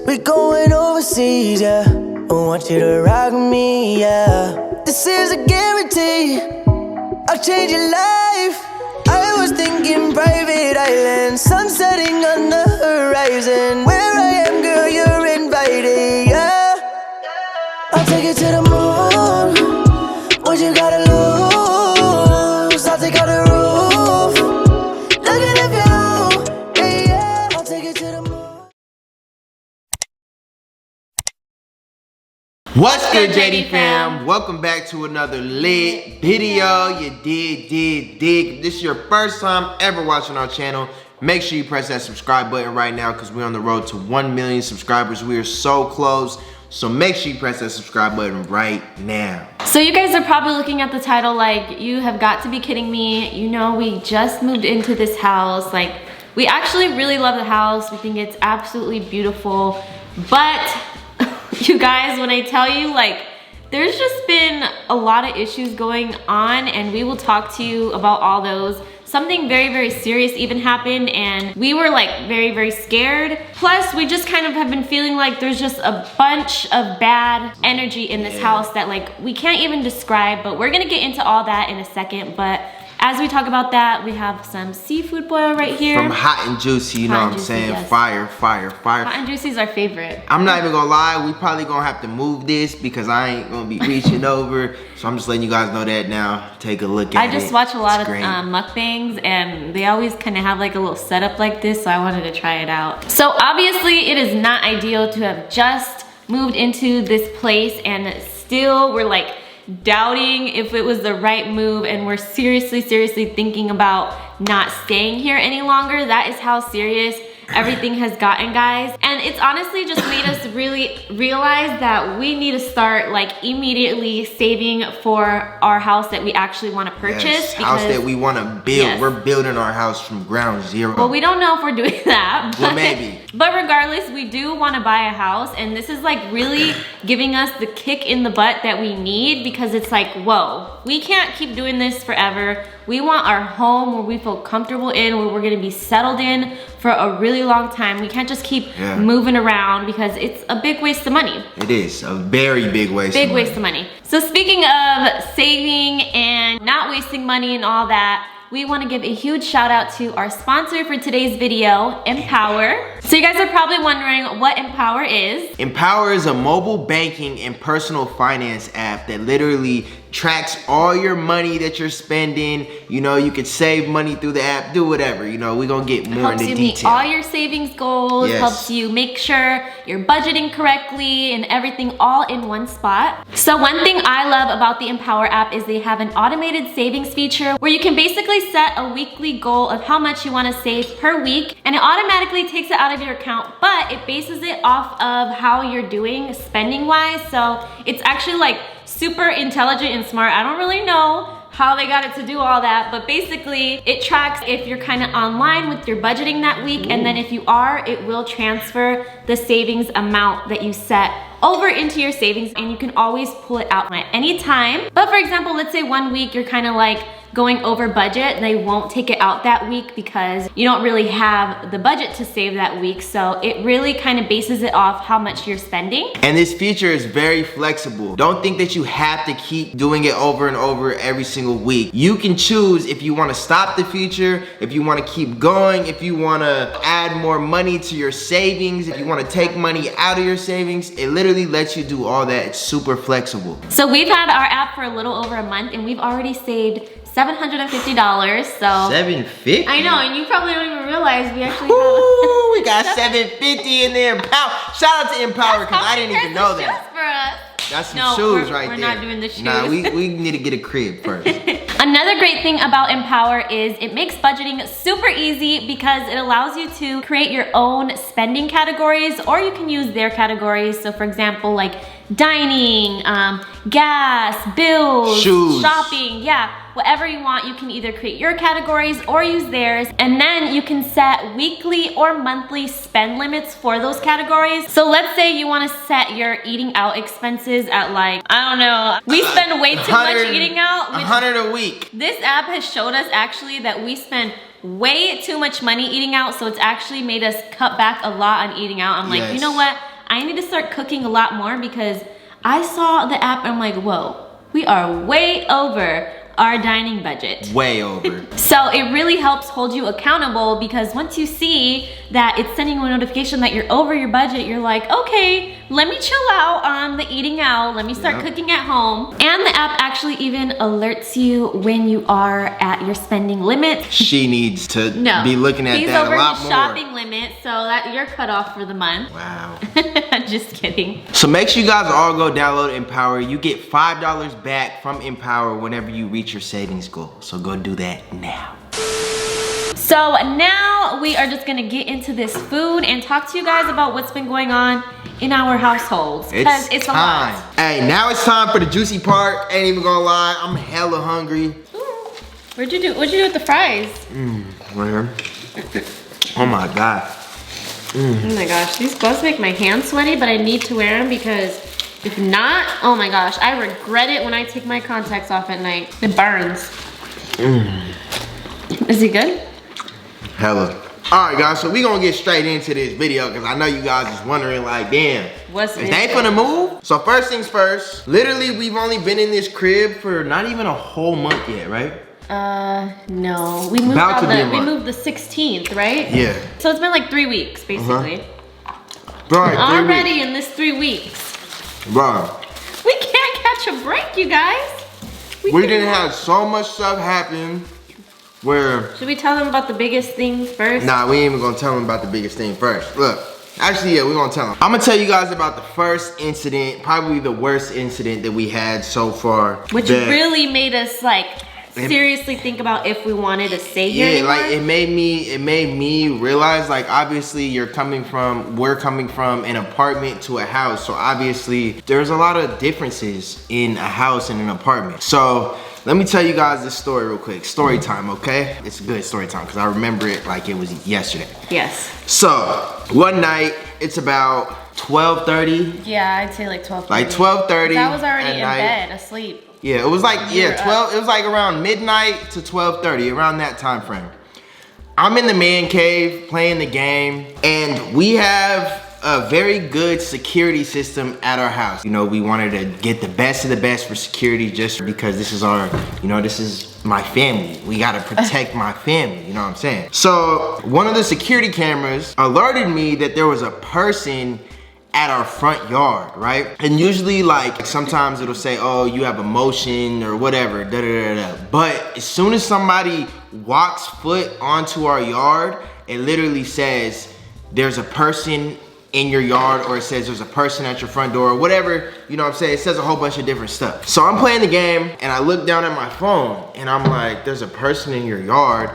We going overseas, yeah. I want you to rock me, yeah. This is a guarantee, I'll change your life. I was thinking private island, sun setting on the horizon. Where I am, girl, you're invited, yeah. I'll take you to the moon. What you gotta lose? I'll take out the roof. Look at the view, yeah, yeah. I'll take you to the moon. What's good, JD fam? Welcome back to another lit video. You dig. If this is your first time ever watching our channel, make sure you press that subscribe button right now because we're on the road to 1 million subscribers. We are so close. So make sure you press that subscribe button right now. So you guys are probably looking at the title like, you have got to be kidding me. You know, we just moved into this house. Like, we actually really love the house. We think it's absolutely beautiful. But you guys, when I tell you, like, there's just been a lot of issues going on, and we will talk to you about all those. Something very serious even happened, and we were like very scared. Plus, we just kind of have been feeling like there's just a bunch of bad energy in this house that like we can't even describe, but we're gonna get into all that in a second. But as we talk about that, we have some seafood boil right here. From Hot and Juicy, you know what I'm saying? Yes. Fire. Hot and Juicy is our favorite. I'm not even gonna lie, we probably gonna have to move this because I ain't gonna be reaching over. So I'm just letting you guys know that now. Take a look at it. I just watch a lot of mukbangs, and they always kind of have like a little setup like this, so I wanted to try it out. So obviously it is not ideal to have just moved into this place and still we're like doubting if it was the right move, and we're seriously thinking about not staying here any longer. That is how serious everything has gotten, guys. And it's honestly just made us really realize that we need to start like immediately saving for our house that we actually want to purchase. Yes, house that we want to build. Yes. We're building our house from ground zero. Well, we don't know if we're doing that. Well, maybe. But regardless, we do want to buy a house, and this is like really giving us the kick in the butt that we need, because it's like, whoa, we can't keep doing this forever. We want our home where we feel comfortable in, where we're gonna be settled in for a really long time. We can't just keep moving around because it's a big waste of money. It is a very big waste of money. Big waste of money. So speaking of saving and not wasting money and all that, we want to give a huge shout out to our sponsor for today's video, Empower. So you guys are probably wondering what Empower is. Empower is a mobile banking and personal finance app that literally tracks all your money that you're spending. You know, you could save money through the app, do whatever. You know, we're gonna get more into detail. Helps you meet all your savings goals, helps you make sure you're budgeting correctly and everything all in one spot. So one thing I love about the Empower app is they have an automated savings feature where you can basically set a weekly goal of how much you wanna save per week, and it automatically takes it out of your account, but it bases it off of how you're doing spending wise. So it's actually like super intelligent and smart. I don't really know how they got it to do all that, but basically it tracks if you're kind of online with your budgeting that week. And then if you are, it will transfer the savings amount that you set over into your savings, and you can always pull it out at any time. But for example, let's say one week you're kind of like going over budget, they won't take it out that week because you don't really have the budget to save that week. So it really kind of bases it off how much you're spending. And this feature is very flexible. Don't think that you have to keep doing it over and over every single week. You can choose if you want to stop the feature, if you want to keep going, if you want to add more money to your savings, if you want to take money out of your savings. It literally lets you do all that. It's super flexible. So we've had our app for a little over a month, and we've already saved $750, so. $750? I know, and you probably don't even realize we actually have. We got $750 in there. Shout out to Empower, because I didn't even know that. For us. That's some shoes right there. We're not doing the shoes. Nah, we need to get a crib first. Another great thing about Empower is it makes budgeting super easy because it allows you to create your own spending categories, or you can use their categories. So for example, like dining, gas, bills, shoes, shopping, whatever you want. You can either create your categories or use theirs, and then you can set weekly or monthly spend limits for those categories. So let's say you want to set your eating out expenses at like, I don't know, we spend way too much eating out. $100 a week. This app has showed us actually that we spend way too much money eating out, so it's actually made us cut back a lot on eating out. I'm like, you know what? I need to start cooking a lot more because I saw the app and I'm like, whoa, we are way over our dining budget. Way over. So it really helps hold you accountable because once you see that it's sending you a notification that you're over your budget, you're like, okay, let me chill out on the eating out. Let me start cooking at home. And the app actually even alerts you when you are at your spending limit. She needs to be looking at He's that over a lot his more. shopping limit, so that you're cut off for the month. Wow. Just kidding. So make sure you guys all go download Empower. You get $5 back from Empower whenever you reach your savings goal. So go do that now. So now we are just gonna get into this food and talk to you guys about what's been going on in our households. Because it's a lot. Hey, now it's time for the juicy part. Ain't even gonna lie, I'm hella hungry. What'd you do with the fries? Right here. Oh my God. Oh my gosh, these gloves make my hands sweaty, but I need to wear them because if not, oh my gosh, I regret it when I take my contacts off at night. It burns. Is it good? Hella. All right, guys, so we gonna get straight into this video because I know you guys is wondering like, damn, What's is they finna move? So first things first, literally we've only been in this crib for not even a whole month yet, right? No. We moved the 16th, right? Yeah. So it's been like 3 weeks, basically. Right, Already in this 3 weeks. Bro. We can't catch a break, you guys. We didn't have so much stuff happen where... Should we tell them about the biggest thing first? Nah, we ain't even gonna tell them about the biggest thing first. Look, actually, yeah, we're gonna tell them. I'm gonna tell you guys about the first incident, probably the worst incident that we had so far. Which really made us like seriously think about if we wanted to stay here anymore. Like it made me realize like obviously we're coming from an apartment to a house, so obviously there's a lot of differences in a house and an apartment. So let me tell you guys this story real quick. Story time, okay? It's a good story time because I remember it like it was yesterday. Yes. So one night, it's about 12:30. Yeah, I'd say like 12:30. Like 12:30. I was already in bed, asleep. Yeah, it was like 12. It was like around midnight to 12:30, around that time frame. I'm in the man cave playing the game, and we have a very good security system at our house. You know, we wanted to get the best of the best for security just because this is our, you know, this is my family. We gotta protect my family, you know what I'm saying? So one of the security cameras alerted me that there was a person at our front yard, right? And usually like sometimes it'll say, oh, you have a motion or whatever, da da da da. But as soon as somebody walks foot onto our yard, it literally says there's a person in your yard, or it says there's a person at your front door, or whatever, you know what I'm saying? It says a whole bunch of different stuff. So I'm playing the game and I look down at my phone and I'm like, there's a person in your yard.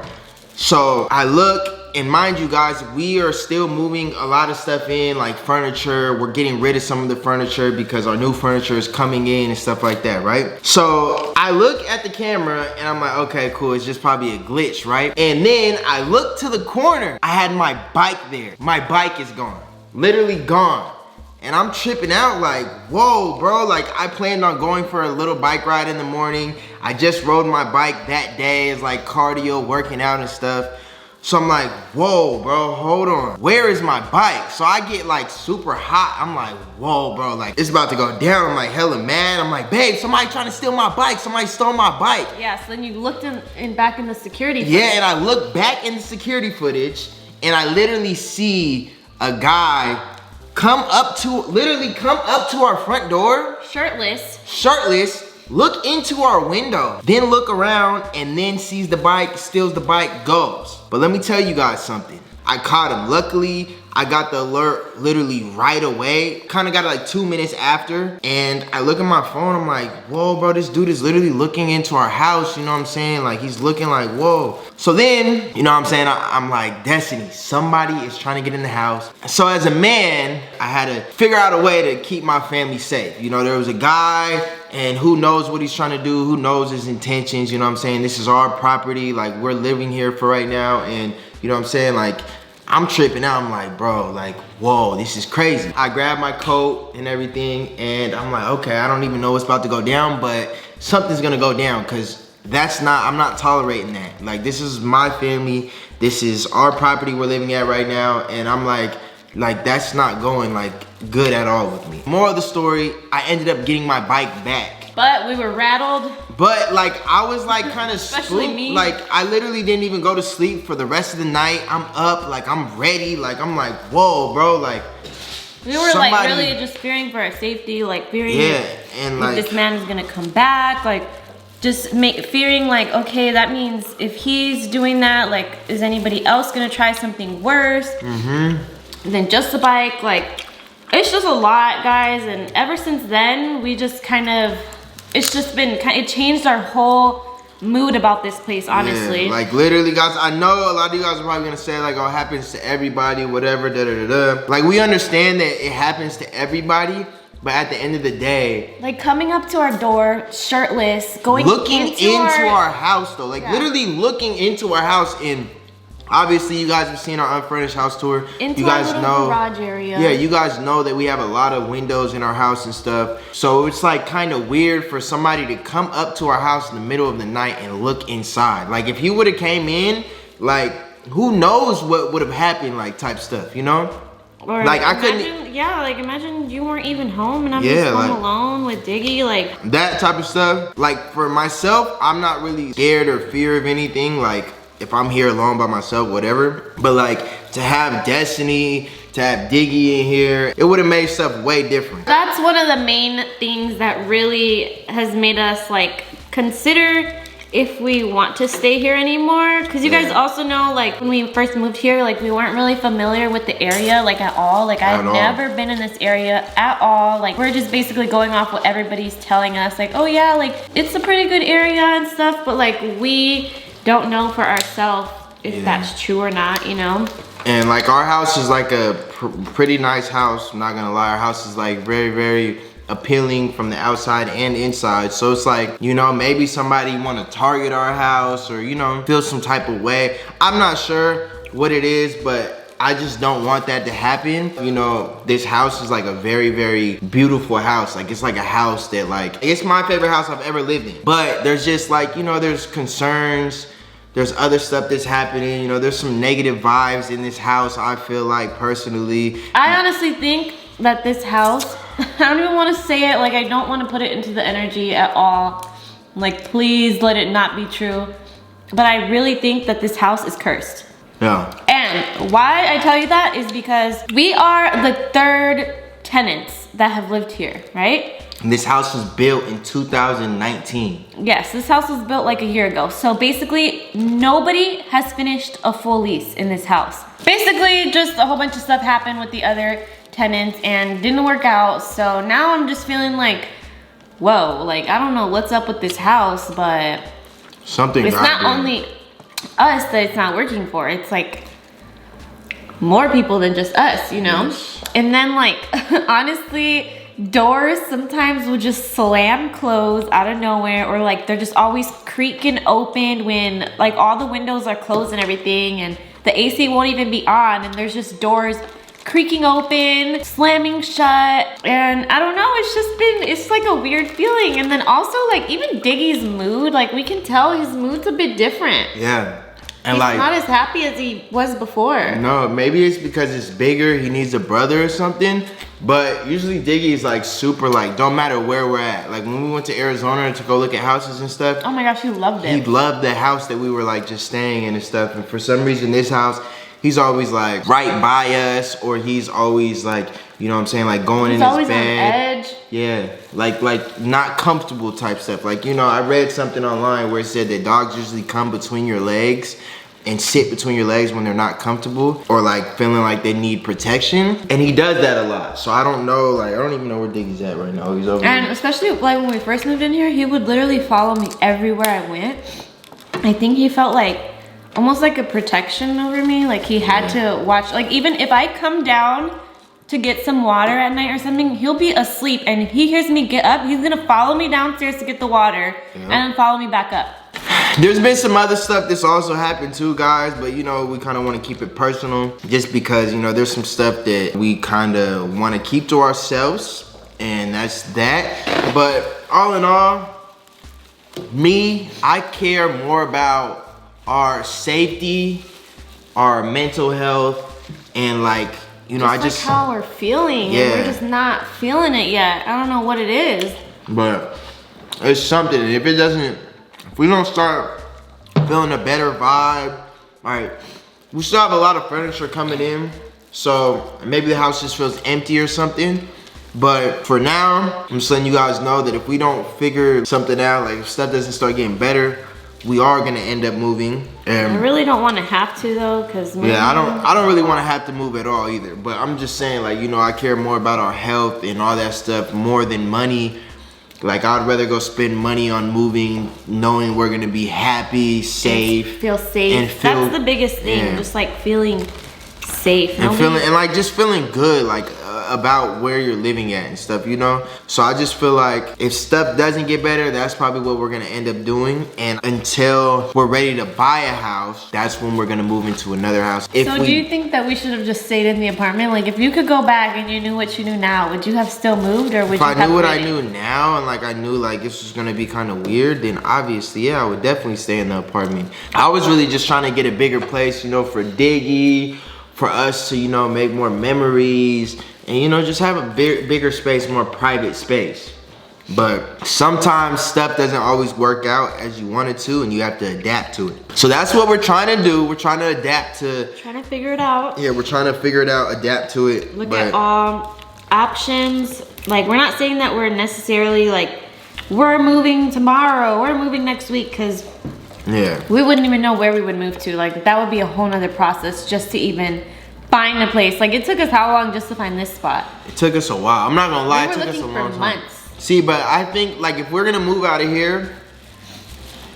So I look, and mind you guys, we are still moving a lot of stuff in, like furniture. We're getting rid of some of the furniture because our new furniture is coming in and stuff like that, right? So I look at the camera and I'm like, okay, cool, it's just probably a glitch, right? And then I look to the corner, I had my bike there. My bike is gone, literally gone. And I'm tripping out like, whoa, bro, like I planned on going for a little bike ride in the morning. I just rode my bike that day. It's like cardio, working out and stuff. So I'm like, whoa, bro, hold on. Where is my bike? So I get like super hot. I'm like, whoa, bro, like it's about to go down. I'm like hella mad. I'm like, babe, somebody trying to steal my bike. Somebody stole my bike. Yeah, so then you looked back in the security footage. Yeah, and I look back in the security footage and I literally see a guy literally come up to our front door. Shirtless, look into our window, then look around and then sees the bike, steals the bike, goes. But let me tell you guys something. I caught him. Luckily, I got the alert literally right away. Kind of got it like 2 minutes after. And I look at my phone, I'm like, whoa, bro, this dude is literally looking into our house, you know what I'm saying? Like, he's looking like, whoa. So then, you know what I'm saying? I'm like, Destiny, somebody is trying to get in the house. So as a man, I had to figure out a way to keep my family safe. You know, there was a guy, and who knows what he's trying to do, who knows his intentions, you know what I'm saying? This is our property, like, we're living here for right now, and you know what I'm saying? Like, I'm tripping out. I'm like, bro, like, whoa, this is crazy. I grabbed my coat and everything, and I'm like, okay, I don't even know what's about to go down, but something's gonna go down, because I'm not tolerating that. Like, this is my family. This is our property we're living at right now, and I'm like, like that's not going like good at all with me. Moral of the story, I ended up getting my bike back. But we were rattled. But like I was like kind of Especially spooked. me. Like I literally didn't even go to sleep for the rest of the night. I'm up, like I'm ready, like I'm like, whoa, bro, like we were like really just fearing for our safety, like fearing and like this man is gonna come back, like just fearing like, okay, that means if he's doing that, like is anybody else gonna try something worse than just the bike? Like it's just a lot, guys. And ever since then, we just kind of, it's just been, it changed our whole mood about this place, honestly. Yeah, like literally, guys, I know a lot of you guys are probably gonna say like, oh, it happens to everybody, whatever, da-da-da-da. Like we understand that it happens to everybody, but at the end of the day, like coming up to our door, shirtless, looking into our house though, like literally looking into our house. And obviously you guys have seen our unfurnished house tour. Into you guys our know garage area. Yeah, you guys know that we have a lot of windows in our house and stuff. So it's like kind of weird for somebody to come up to our house in the middle of the night and look inside. Like if he would have came in, like who knows what would have happened, like type stuff, you know? Or like I imagine, couldn't. Yeah, like imagine you weren't even home and I'm just home alone with Diggy, like that type of stuff. Like for myself, I'm not really scared or fear of anything. Like if I'm here alone by myself, whatever. But like to have Destiny, to have Diggy in here, it would have made stuff way different. That's one of the main things that really has made us like consider if we want to stay here anymore. Because you guys also know, like when we first moved here, like we weren't really familiar with the area like at all. Like I've never been in this area at all. Like we're just basically going off what everybody's telling us, like, oh yeah, like it's a pretty good area and stuff, but like we don't know for ourselves if that's true or not, you know? And like our house is like a pretty nice house, I'm not gonna lie. Our house is like very, very appealing from the outside and inside. So it's like, you know, maybe somebody want to target our house or, you know, feel some type of way. I'm not sure what it is, but I just don't want that to happen. You know, this house is like a very, very beautiful house. Like it's like a house that like, it's my favorite house I've ever lived in. But there's just like, you know, there's concerns. There's other stuff that's happening. You know, there's some negative vibes in this house, I feel like, personally. I honestly think that this house, I don't even want to say it, like I don't want to put it into the energy at all. Like please let it not be true. But I really think that this house is cursed. Yeah. And why I tell you that is because we are the third tenants that have lived here, right? And this house was built in 2019. Yes, this house was built like a year ago. So basically, nobody has finished a full lease in this house. Basically, just a whole bunch of stuff happened with the other tenants and didn't work out. So now I'm just feeling like, whoa, like I don't know what's up with this house, but something it's not only us that it's not working for. It's like more people than just us, you know? Yes. And then like, honestly, doors sometimes will just slam closed out of nowhere, or like they're just always creaking open when like all the windows are closed and everything, and the AC won't even be on, and there's just doors creaking open, slamming shut, and I don't know, it's like a weird feeling. And then also like even Diggy's mood, like we can tell his mood's a bit different. Yeah. And he's like, not as happy as he was before. No, maybe it's because it's bigger, he needs a brother or something. But usually Diggy is like super like, don't matter where we're at. Like when we went to Arizona to go look at houses and stuff. Oh my gosh, he loved it. He loved the house that we were like just staying in and stuff. And for some reason this house, he's always like right by us, or he's always like, you know what I'm saying, like going in his bed. He's always on edge. Yeah, like not comfortable type stuff. Like, you know, I read something online where it said that dogs usually come between your legs and sit between your legs when they're not comfortable or like feeling like they need protection. And he does that a lot. So I don't know, like I don't even know where Diggy's at right now. He's over And here. especially like when we first moved in here, he would literally follow me everywhere I went. I think he felt like almost like a protection over me. Like he had to watch, like even if I come down to get some water at night or something, he'll be asleep, and if he hears me get up, he's gonna follow me downstairs to get the water and then follow me back up. There's been some other stuff that's also happened too, guys, but you know, we kind of want to keep it personal just because, you know, there's some stuff that we kind of want to keep to ourselves, and that's that. But all in all, I care more about our safety, our mental health, and like, you know, I just like how we're feeling. Yeah. And we're just not feeling it yet. I don't know what it is. But it's something. And if we don't start feeling a better vibe, like, we still have a lot of furniture coming in. So maybe the house just feels empty or something. But for now, I'm just letting you guys know that if we don't figure something out, like if stuff doesn't start getting better, we are gonna end up moving. I really don't want to have to though, cause yeah, I don't really want to have to move at all either. But I'm just saying, like, you know, I care more about our health and all that stuff more than money. Like, I'd rather go spend money on moving, knowing we're gonna be happy, safe, feel safe. And that's the biggest thing, yeah. Just like feeling safe and like just feeling good, like about where you're living at and stuff, you know. So I just feel like if stuff doesn't get better, that's probably what we're gonna end up doing. And until we're ready to buy a house, that's when we're gonna move into another house. Do you think that we should have just stayed in the apartment? Like, if you could go back and you knew what you knew now, would you have still moved, or would you have If I knew what I knew now, and like I knew like this was gonna be kind of weird, then obviously, yeah, I would definitely stay in the apartment. I was really just trying to get a bigger place, you know, for Diggy, for us to, you know, make more memories, and, you know, just have a bigger space, more private space. But sometimes stuff doesn't always work out as you want it to, and you have to adapt to it. So that's what we're trying to do. We're trying to adapt to. Trying to figure it out. Yeah, we're trying to figure it out, adapt to it. Look at all options. Like, we're not saying that we're necessarily like, we're moving tomorrow, we're moving next week, because yeah, we wouldn't even know where we would move to. Like, that would be a whole nother process just to even find a place. Like, it took us how long just to find this spot? It took us a while. I'm not gonna lie, it took us a long time. Months. See, but I think like if we're gonna move out of here,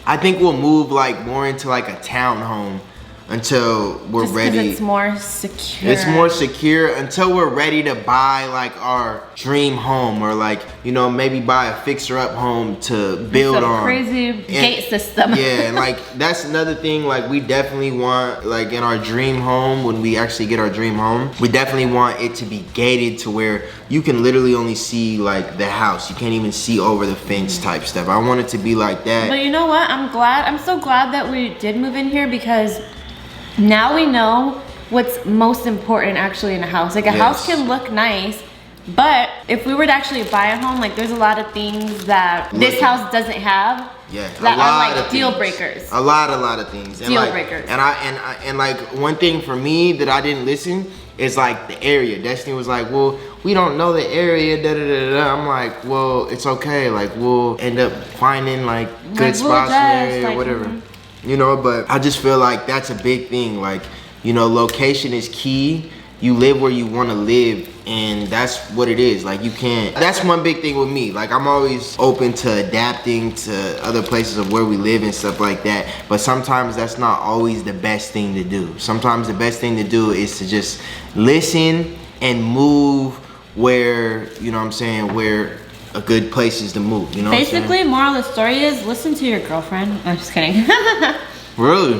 I think we'll move like more into like a townhome until we're just ready. It's more secure. It's more secure until we're ready to buy like our dream home, or like, you know, maybe buy a fixer-up home to build on. Crazy gate system. Yeah, and like that's another thing. Like, we definitely want, like, in our dream home, when we actually get our dream home, we definitely want it to be gated to where you can literally only see like the house. You can't even see over the fence type stuff. I want it to be like that. But you know what? I'm so glad that we did move in here, because now we know what's most important actually in a house. Like, a house can look nice, but if we were to actually buy a home, like, there's a lot of things that this house doesn't have. Yeah, that are like deal breakers. A lot of things. Deal breakers. And like one thing for me that I didn't listen is like the area. Destiny was like, well, we don't know the area, da da da da. I'm like, well, it's okay. Like, we'll end up finding like good spots in the area or whatever. You know, but I just feel like that's a big thing. Like, you know, location is key. You live where you want to live, and that's what it is. Like, you can't, that's one big thing with me. Like, I'm always open to adapting to other places of where we live and stuff like that, but sometimes that's not always the best thing to do. Sometimes the best thing to do is to just listen and move where, you know what I'm saying, where a good place is to move, you know. Basically, moral of the story is listen to your girlfriend. I'm just kidding. Really?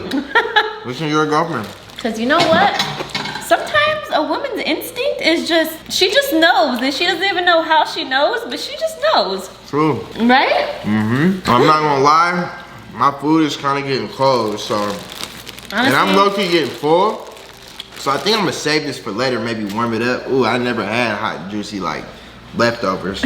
Listen to your girlfriend. Because you know what? Sometimes a woman's instinct is just, she just knows, and she doesn't even know how she knows, but she just knows. True. Right? Mm-hmm. I'm not gonna lie, my food is kind of getting cold, so. Honestly, and I'm low-key getting full, so I think I'm gonna save this for later, maybe warm it up. Ooh, I never had hot, juicy, like, leftovers.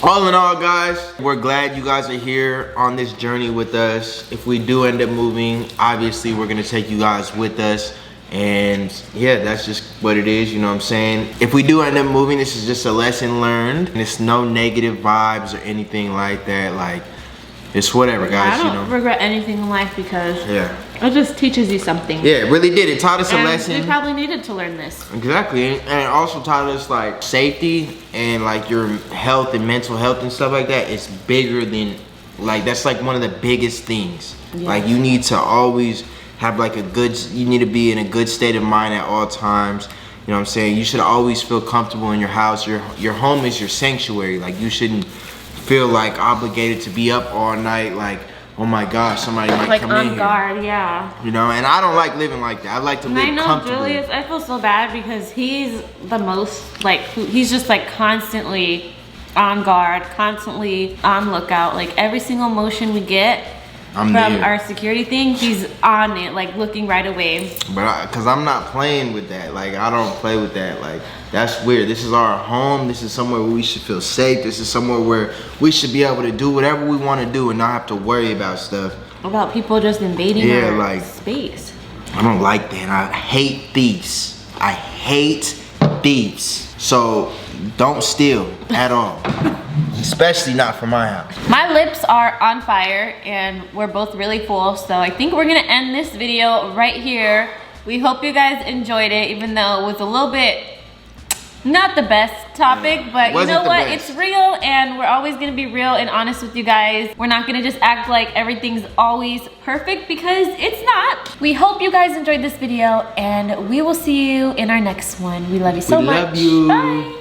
All in all, guys, we're glad you guys are here on this journey with us. If we do end up moving, obviously we're gonna take you guys with us, and yeah, that's just what it is, you know what I'm saying. If we do end up moving, this is just a lesson learned, and it's no negative vibes or anything like that. Like, it's whatever, guys. I don't regret anything in life, because it just teaches you something. Yeah, it really did. It taught us a lesson. We probably needed to learn this. Exactly, and it also taught us like safety and like your health and mental health and stuff like that. It's bigger than, like, that's like one of the biggest things. Like, you need to always have like you need to be in a good state of mind at all times. You know what I'm saying? You should always feel comfortable in your house. Your home is your sanctuary. Like, you shouldn't feel like obligated to be up all night, like, oh my gosh, somebody might come in here. Like on guard, yeah. You know, and I don't like living like that. I like to live comfortably. Julius, I feel so bad, because he's the most, like, he's just like constantly on guard, constantly on lookout. Like, every single motion we get, from our security thing, he's on it, like looking right away. But cause I'm not playing with that. Like I don't play with that. Like that's weird. This is our home. This is somewhere where we should feel safe. This is somewhere where we should be able to do whatever we want to do and not have to worry about stuff. About people just invading our space. I don't like that. I hate thieves. I hate thieves. So don't steal at all. Especially not from my house. My lips are on fire and we're both really full, so I think we're gonna end this video right here. We hope you guys enjoyed it, even though it was a little bit not the best topic, but you know what? It's real and we're always gonna be real and honest with you guys. We're not gonna just act like everything's always perfect because it's not. We hope you guys enjoyed this video and we will see you in our next one. We love you so much. Love you. Bye.